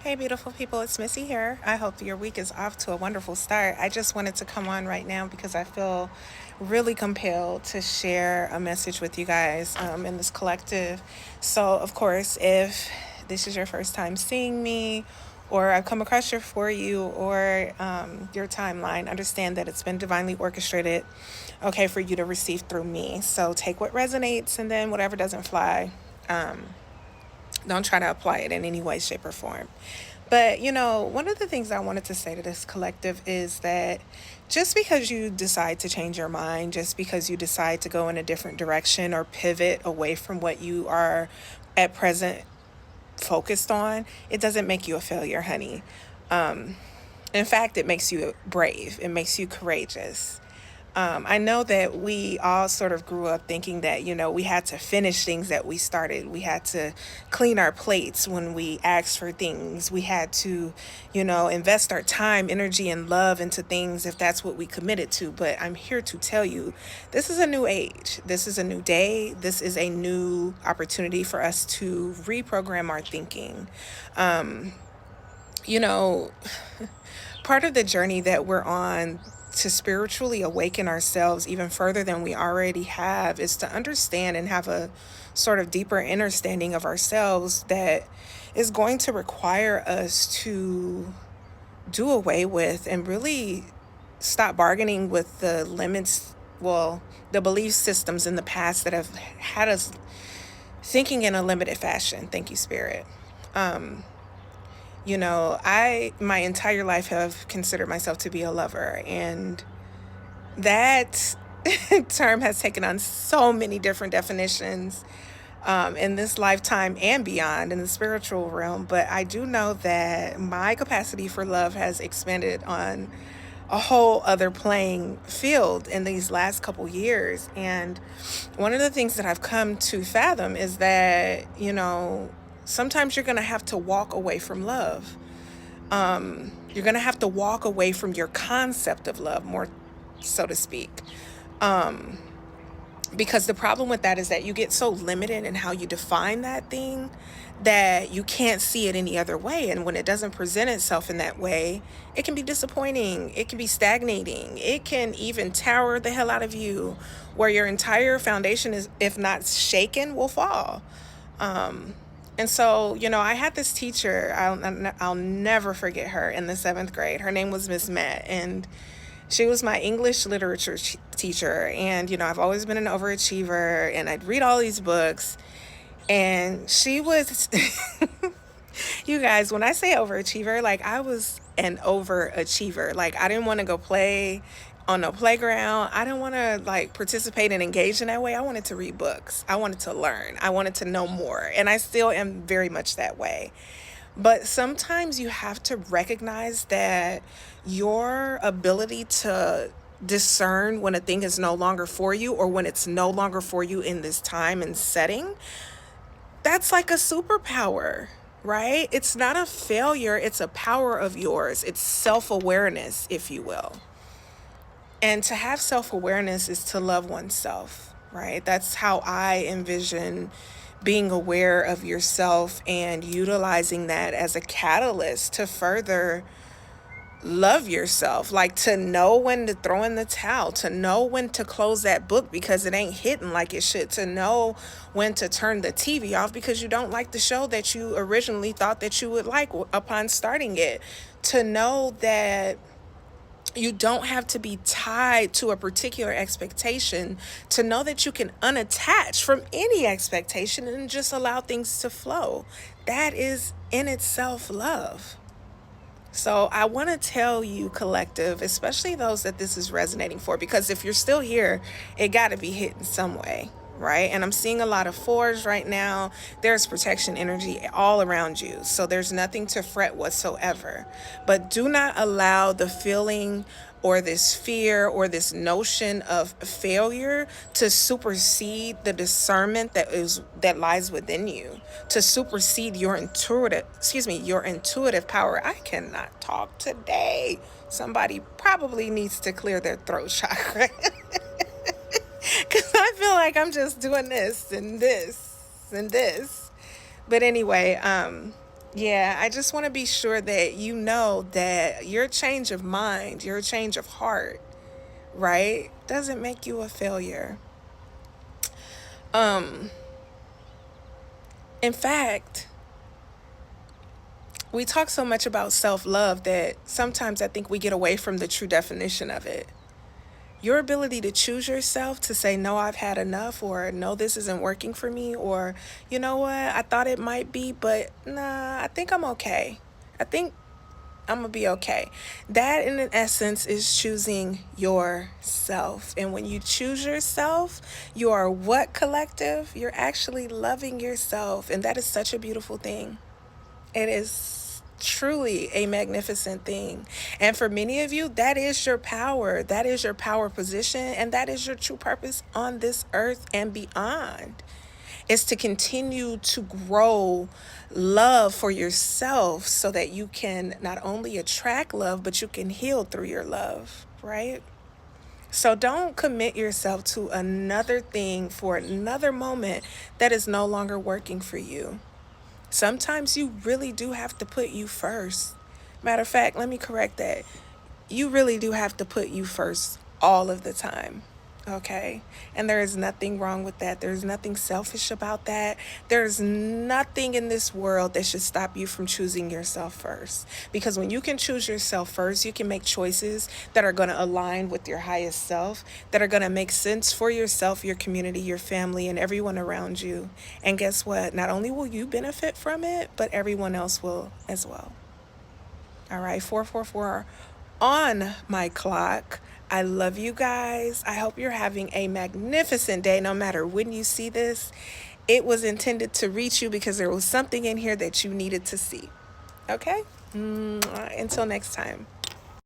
Hey, beautiful people, it's Missy here. I hope your week is off to a wonderful start. I just wanted to come on right now because I feel really compelled to share a message with you guys in this collective. So, of course, if this is your first time seeing me, or I've come across your For You or your timeline, understand that it's been divinely orchestrated, okay, for you to receive through me. So, take what resonates and then whatever doesn't fly, don't try to apply it in any way, shape, or form. But, one of the things I wanted to say to this collective is that just because you decide to change your mind, just because you decide to go in a different direction or pivot away from what you are at present focused on, it doesn't make you a failure, honey. In fact, it makes you brave, it makes you courageous. I know that we all sort of grew up thinking that, we had to finish things that we started. We had to clean our plates when we asked for things. We had to, invest our time, energy, and love into things if that's what we committed to. But I'm here to tell you this is a new age. This is a new day. This is a new opportunity for us to reprogram our thinking. You know, Part of the journey that we're on to spiritually awaken ourselves even further than we already have is to understand and have a sort of deeper understanding of ourselves that is going to require us to do away with and really stop bargaining with the limits, well, the belief systems in the past that have had us thinking in a limited fashion. Thank you, Spirit. I my entire life have considered myself to be a lover, and that term has taken on so many different definitions in this lifetime and beyond in the spiritual realm. But I do know that my capacity for love has expanded on a whole other playing field in these last couple years. And one of the things that I've come to fathom is that, sometimes you're going to have to walk away from love. You're going to have to walk away from your concept of love, more so to speak. Because the problem with that is that you get so limited in how you define that thing that you can't see it any other way. And when it doesn't present itself in that way, it can be disappointing. It can be stagnating. It can even tower the hell out of you, where your entire foundation is, if not shaken, will fall. And so, I had this teacher, I'll never forget her in the seventh grade. Her name was Miss Met, and she was my English literature teacher. And, I've always been an overachiever, and I'd read all these books. And she was, you guys, when I say overachiever, like I was an overachiever. Like I didn't want to go play on the playground. I didn't want to like participate and engage in that way. I wanted to read books. I wanted to learn. I wanted to know more. And I still am very much that way. But sometimes you have to recognize that your ability to discern when a thing is no longer for you or when it's no longer for you in this time and setting, that's like a superpower, right? It's not a failure, it's a power of yours. It's self awareness, if you will. And to have self awareness is to love oneself, right? That's how I envision being aware of yourself and utilizing that as a catalyst to further love yourself, like to know when to throw in the towel, to know when to close that book because it ain't hitting like it should, to know when to turn the TV off because you don't like the show that you originally thought that you would like upon starting it, to know that you don't have to be tied to a particular expectation, to know that you can unattach from any expectation and just allow things to flow. That is in itself love. So I want to tell you, collective, especially those that this is resonating for, because if you're still here, it got to be hit in some way, right? And I'm seeing a lot of fours right now. There's protection energy all around you. So there's nothing to fret whatsoever. But do not allow the feeling or this fear or this notion of failure to supersede the discernment that lies within you, to supersede your intuitive power. I cannot talk today. Somebody probably needs to clear their throat chakra. Because I feel like I'm just doing this and this and this. But anyway, Yeah, I just want to be sure that you know that your change of mind, your change of heart, right, doesn't make you a failure. Um, in fact, we talk so much about self love that sometimes I think we get away from the true definition of it. Your ability to choose yourself to say, no, I've had enough, or no, this isn't working for me, or you know what, I thought it might be, but nah, I think I'm okay. I think I'm gonna be okay. That, in essence, is choosing yourself. And when you choose yourself, you are what collective? You're actually loving yourself. And that is such a beautiful thing. It is truly a magnificent thing. And for many of you, that is your power. That is your power position. And that is your true purpose on this earth and beyond, is to continue to grow love for yourself so that you can not only attract love, but you can heal through your love, right? So don't commit yourself to another thing for another moment that is no longer working for you. Sometimes you really do have to put you first. Matter of fact, let me correct that. You really do have to put you first all of the time. Okay. And there is nothing wrong with that. There's nothing selfish about that. There's nothing in this world that should stop you from choosing yourself first. Because when you can choose yourself first, you can make choices that are going to align with your highest self, that are going to make sense for yourself, your community, your family, and everyone around you. And guess what? Not only will you benefit from it, but everyone else will as well. All right, 444 on my clock. I love you guys. I hope you're having a magnificent day no matter when you see this. It was intended to reach you because there was something in here that you needed to see. Okay? Until next time.